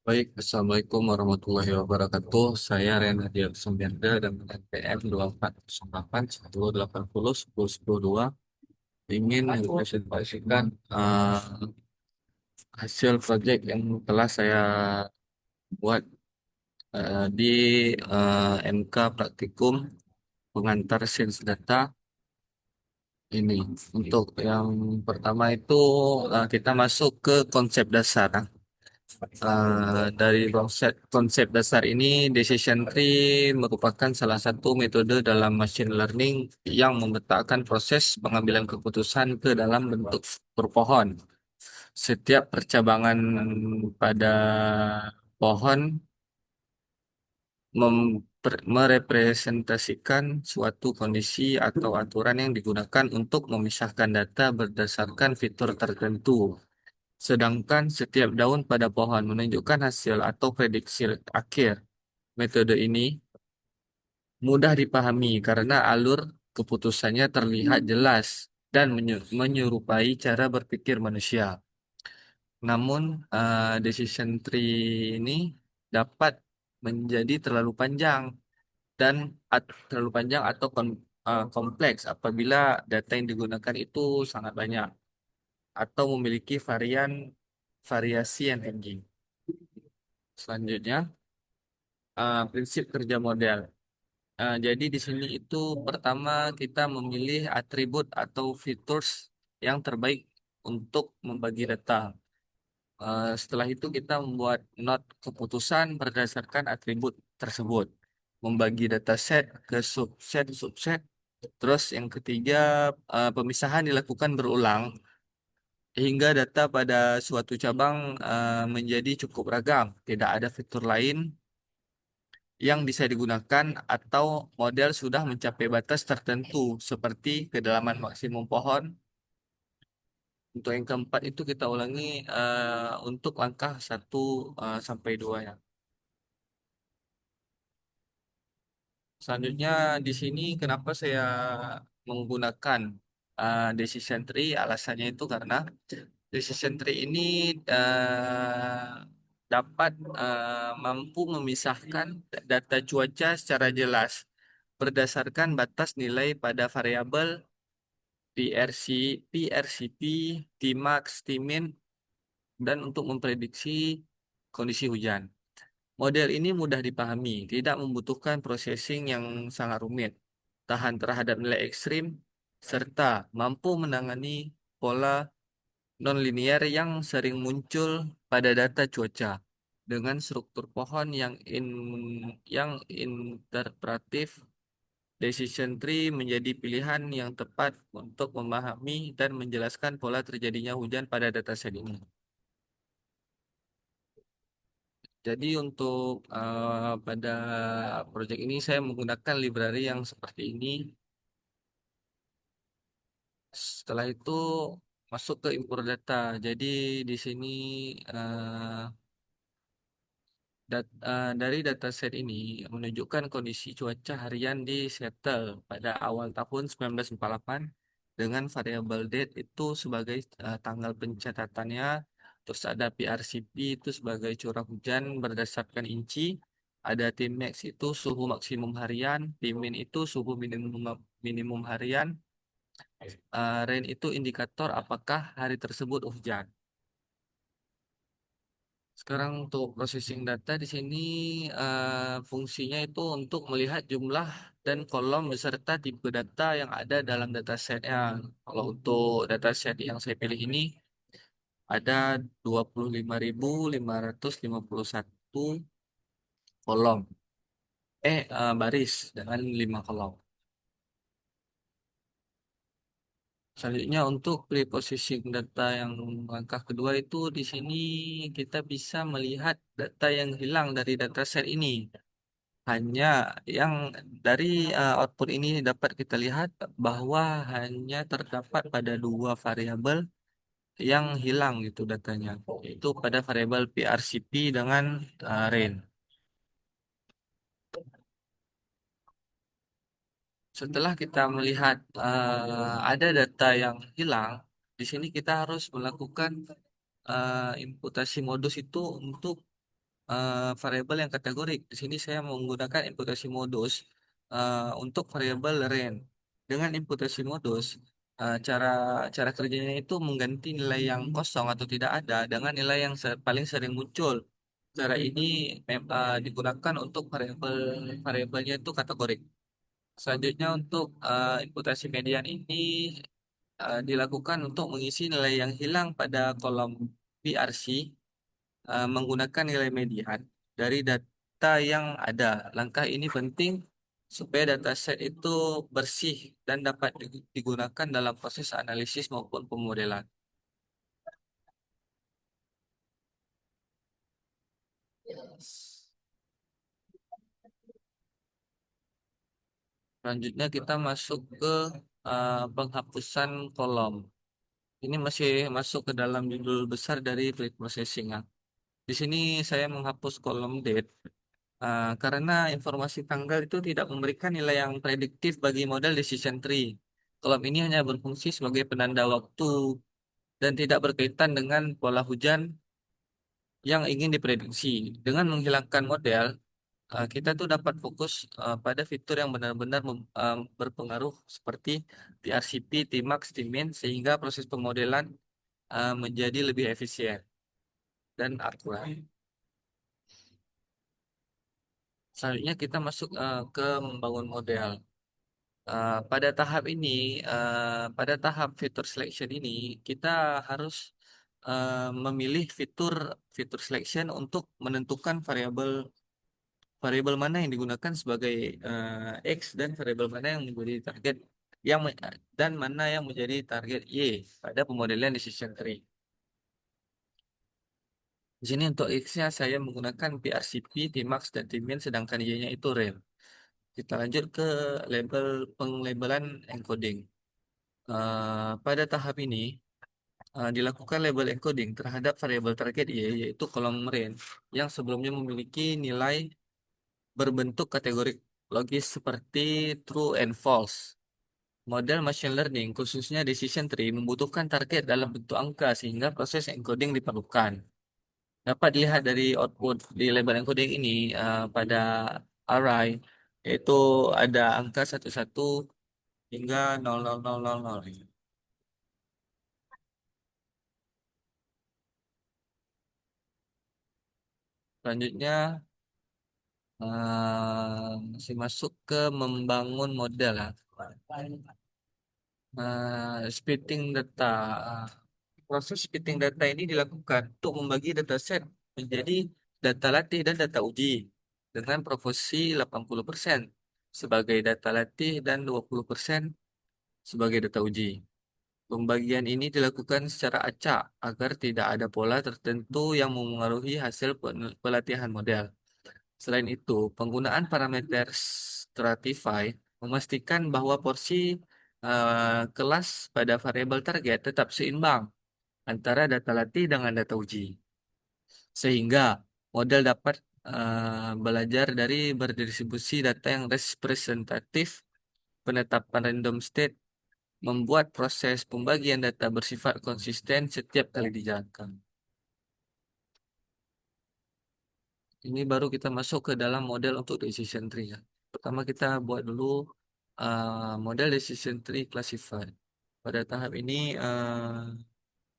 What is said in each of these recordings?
Baik, Assalamualaikum warahmatullahi wabarakatuh. Saya Renadi Sumbenda dengan NPM 2408 1080 10 10 ingin mempresentasikan hasil proyek yang telah saya buat di MK Praktikum Pengantar Sains Data ini. Untuk yang pertama itu kita masuk ke konsep dasar. Dari konsep dasar ini, decision tree merupakan salah satu metode dalam machine learning yang memetakan proses pengambilan keputusan ke dalam bentuk berpohon. Setiap percabangan pada pohon merepresentasikan suatu kondisi atau aturan yang digunakan untuk memisahkan data berdasarkan fitur tertentu. Sedangkan setiap daun pada pohon menunjukkan hasil atau prediksi akhir. Metode ini mudah dipahami karena alur keputusannya terlihat jelas dan menyerupai cara berpikir manusia. Namun, decision tree ini dapat menjadi terlalu panjang dan terlalu panjang atau kompleks apabila data yang digunakan itu sangat banyak atau memiliki variasi yang tinggi. Selanjutnya, prinsip kerja model. Jadi di sini itu pertama kita memilih atribut atau features yang terbaik untuk membagi data. Setelah itu kita membuat not keputusan berdasarkan atribut tersebut. Membagi dataset ke subset. Terus yang ketiga, pemisahan dilakukan berulang hingga data pada suatu cabang menjadi cukup ragam. Tidak ada fitur lain yang bisa digunakan atau model sudah mencapai batas tertentu seperti kedalaman maksimum pohon. Untuk yang keempat itu kita ulangi untuk langkah 1 sampai 2 ya. Selanjutnya di sini kenapa saya menggunakan decision tree? Alasannya itu karena decision tree ini dapat mampu memisahkan data cuaca secara jelas berdasarkan batas nilai pada variabel PRC, PRCP, Tmax, Tmin, dan untuk memprediksi kondisi hujan. Model ini mudah dipahami, tidak membutuhkan processing yang sangat rumit, tahan terhadap nilai ekstrim, serta mampu menangani pola nonlinear yang sering muncul pada data cuaca. Dengan struktur pohon yang interpretif, decision tree menjadi pilihan yang tepat untuk memahami dan menjelaskan pola terjadinya hujan pada dataset ini. Jadi untuk pada proyek ini saya menggunakan library yang seperti ini. Setelah itu masuk ke import data. Jadi di sini dari dataset ini menunjukkan kondisi cuaca harian di Seattle pada awal tahun 1948 dengan variabel date itu sebagai tanggal pencatatannya, terus ada PRCP itu sebagai curah hujan berdasarkan inci, ada Tmax itu suhu maksimum harian, Tmin itu suhu minimum minimum harian, rain itu indikator apakah hari tersebut hujan. Sekarang untuk processing data di sini fungsinya itu untuk melihat jumlah dan kolom beserta tipe data yang ada dalam datasetnya. Kalau untuk dataset yang saya pilih ini ada 25.551 kolom, baris dengan 5 kolom. Selanjutnya untuk preprocessing data yang langkah kedua itu di sini kita bisa melihat data yang hilang dari dataset ini. Hanya yang dari output ini dapat kita lihat bahwa hanya terdapat pada 2 variabel yang hilang gitu datanya, yaitu pada variabel PRCP dengan rain. Setelah kita melihat ada data yang hilang, di sini kita harus melakukan imputasi modus itu untuk variabel yang kategorik. Di sini saya menggunakan imputasi modus untuk variabel range. Dengan imputasi modus, cara cara kerjanya itu mengganti nilai yang kosong atau tidak ada dengan nilai yang paling sering muncul. Cara ini digunakan untuk variabelnya itu kategorik. Selanjutnya untuk imputasi median ini dilakukan untuk mengisi nilai yang hilang pada kolom PRC menggunakan nilai median dari data yang ada. Langkah ini penting supaya dataset itu bersih dan dapat digunakan dalam proses analisis maupun pemodelan. Selanjutnya kita masuk ke penghapusan kolom. Ini masih masuk ke dalam judul besar dari pre-processing ya. Di sini saya menghapus kolom date karena informasi tanggal itu tidak memberikan nilai yang prediktif bagi model decision tree. Kolom ini hanya berfungsi sebagai penanda waktu dan tidak berkaitan dengan pola hujan yang ingin diprediksi. Dengan menghilangkan model, kita tuh dapat fokus pada fitur yang benar-benar berpengaruh seperti PRCP, Tmax, Tmin, sehingga proses pemodelan menjadi lebih efisien dan akurat. Selanjutnya kita masuk ke membangun model. Pada tahap ini, pada tahap fitur selection ini, kita harus memilih fitur fitur selection untuk menentukan variabel variabel mana yang digunakan sebagai X dan variabel mana yang menjadi target yang me- dan mana yang menjadi target Y pada pemodelan decision tree. Di sini untuk X-nya saya menggunakan PRCP, Tmax, dan Tmin, sedangkan Y-nya itu RAM. Kita lanjut ke label penglabelan encoding. Pada tahap ini, dilakukan label encoding terhadap variabel target Y, yaitu kolom range, yang sebelumnya memiliki nilai berbentuk kategori logis seperti true and false. Model machine learning, khususnya decision tree, membutuhkan target dalam bentuk angka sehingga proses encoding diperlukan. Dapat dilihat dari output di label encoding ini pada array, yaitu ada angka 11 hingga 00000. Selanjutnya masih masuk ke membangun model ya. Splitting data. Ah, Proses splitting data ini dilakukan untuk membagi dataset menjadi data latih dan data uji dengan proporsi 80% sebagai data latih dan 20% sebagai data uji. Pembagian ini dilakukan secara acak agar tidak ada pola tertentu yang memengaruhi hasil pelatihan model. Selain itu, penggunaan parameter stratify memastikan bahwa porsi kelas pada variabel target tetap seimbang antara data latih dengan data uji, sehingga model dapat belajar dari berdistribusi data yang representatif. Penetapan random state membuat proses pembagian data bersifat konsisten setiap kali dijalankan. Ini baru kita masuk ke dalam model untuk decision tree ya. Pertama kita buat dulu model decision tree classified. Pada tahap ini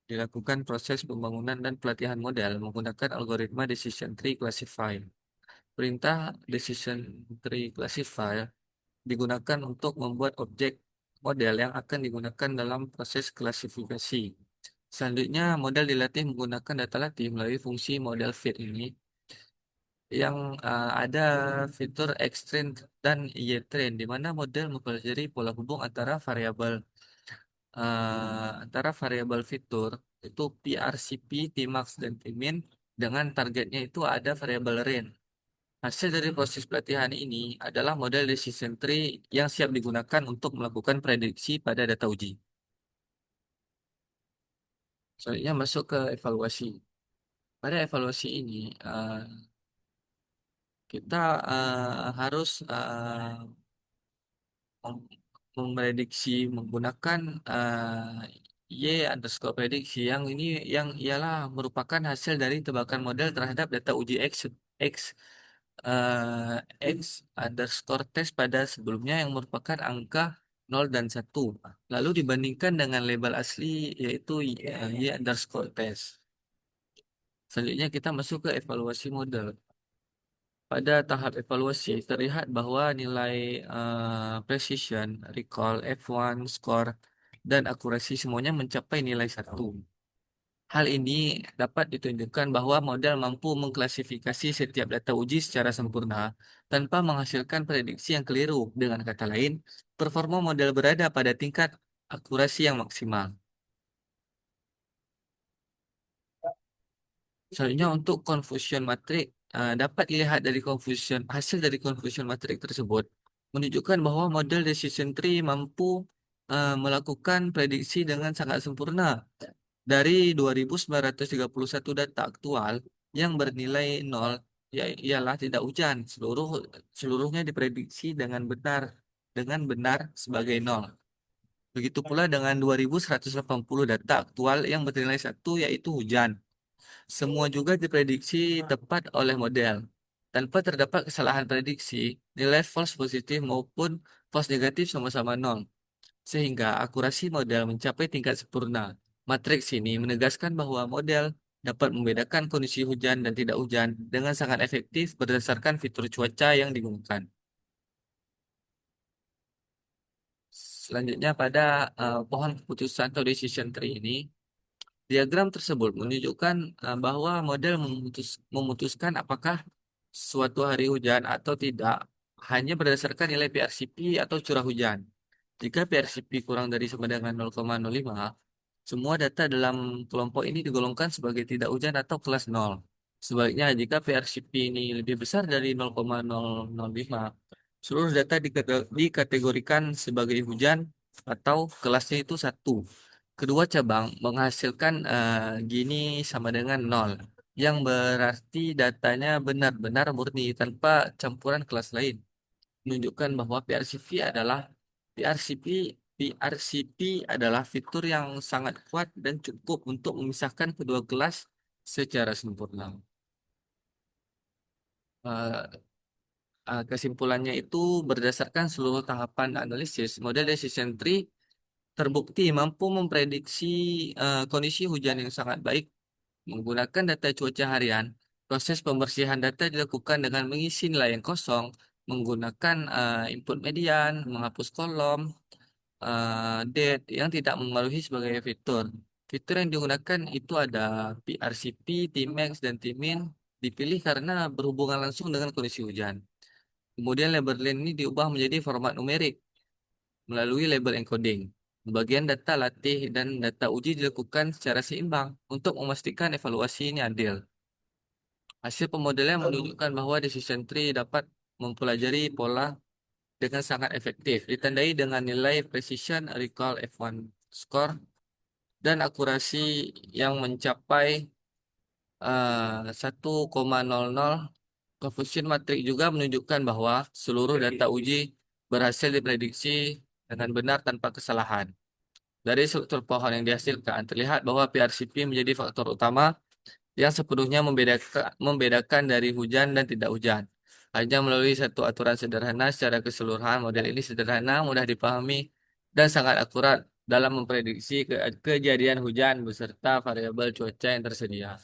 dilakukan proses pembangunan dan pelatihan model menggunakan algoritma decision tree classifier. Perintah decision tree classifier digunakan untuk membuat objek model yang akan digunakan dalam proses klasifikasi. Selanjutnya, model dilatih menggunakan data latih melalui fungsi model fit ini yang ada fitur X-train dan Y-train di mana model mempelajari pola hubung antara variabel fitur itu PRCP, Tmax, dan Tmin dengan targetnya itu ada variabel range. Hasil dari proses pelatihan ini adalah model decision tree yang siap digunakan untuk melakukan prediksi pada data uji. Selanjutnya masuk ke evaluasi. Pada evaluasi ini, kita harus mem- memprediksi menggunakan Y underscore prediksi yang ini yang ialah merupakan hasil dari tebakan model terhadap data uji X X underscore test pada sebelumnya yang merupakan angka 0 dan 1. Lalu dibandingkan dengan label asli yaitu Y underscore test. Selanjutnya kita masuk ke evaluasi model. Pada tahap evaluasi terlihat bahwa nilai precision, recall, F1, score, dan akurasi semuanya mencapai nilai 1. Hal ini dapat ditunjukkan bahwa model mampu mengklasifikasi setiap data uji secara sempurna tanpa menghasilkan prediksi yang keliru. Dengan kata lain, performa model berada pada tingkat akurasi yang maksimal. Selanjutnya untuk confusion matrix dapat dilihat dari hasil dari confusion matrix tersebut menunjukkan bahwa model decision tree mampu melakukan prediksi dengan sangat sempurna. Dari 2.931 data aktual yang bernilai 0, ialah tidak hujan. Seluruhnya diprediksi dengan benar sebagai 0. Begitu pula dengan 2.180 data aktual yang bernilai 1 yaitu hujan. Semua juga diprediksi tepat oleh model. Tanpa terdapat kesalahan prediksi, nilai false positif maupun false negatif sama-sama 0 sehingga akurasi model mencapai tingkat sempurna. Matriks ini menegaskan bahwa model dapat membedakan kondisi hujan dan tidak hujan dengan sangat efektif berdasarkan fitur cuaca yang digunakan. Selanjutnya pada pohon keputusan atau decision tree ini, diagram tersebut menunjukkan bahwa model memutuskan apakah suatu hari hujan atau tidak hanya berdasarkan nilai PRCP atau curah hujan. Jika PRCP kurang dari sama dengan 0,05, semua data dalam kelompok ini digolongkan sebagai tidak hujan atau kelas 0. Sebaliknya, jika PRCP ini lebih besar dari 0,005, seluruh data dikategorikan sebagai hujan atau kelasnya itu 1. Kedua cabang menghasilkan gini sama dengan 0, yang berarti datanya benar-benar murni tanpa campuran kelas lain menunjukkan bahwa PRCP adalah fitur yang sangat kuat dan cukup untuk memisahkan kedua kelas secara sempurna. Eh, Kesimpulannya itu berdasarkan seluruh tahapan analisis, model decision tree terbukti mampu memprediksi kondisi hujan yang sangat baik menggunakan data cuaca harian. Proses pembersihan data dilakukan dengan mengisi nilai yang kosong, menggunakan input median, menghapus kolom, date yang tidak memenuhi sebagai fitur. Fitur yang digunakan itu ada PRCP, Tmax, dan Tmin dipilih karena berhubungan langsung dengan kondisi hujan. Kemudian labeling ini diubah menjadi format numerik melalui label encoding. Bagian data latih dan data uji dilakukan secara seimbang untuk memastikan evaluasi ini adil. Hasil pemodelan menunjukkan bahwa decision tree dapat mempelajari pola dengan sangat efektif, ditandai dengan nilai precision, recall, F1 score, dan akurasi yang mencapai 1,00. Confusion matrix juga menunjukkan bahwa seluruh data uji berhasil diprediksi dengan benar tanpa kesalahan. Dari struktur pohon yang dihasilkan, terlihat bahwa PRCP menjadi faktor utama yang sepenuhnya membedakan dari hujan dan tidak hujan. Hanya melalui satu aturan sederhana secara keseluruhan, model ini sederhana, mudah dipahami, dan sangat akurat dalam memprediksi kejadian hujan beserta variabel cuaca yang tersedia.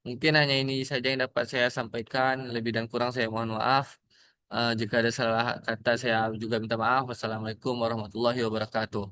Mungkin hanya ini saja yang dapat saya sampaikan. Lebih dan kurang saya mohon maaf. Jika ada salah kata, saya juga minta maaf. Wassalamualaikum warahmatullahi wabarakatuh.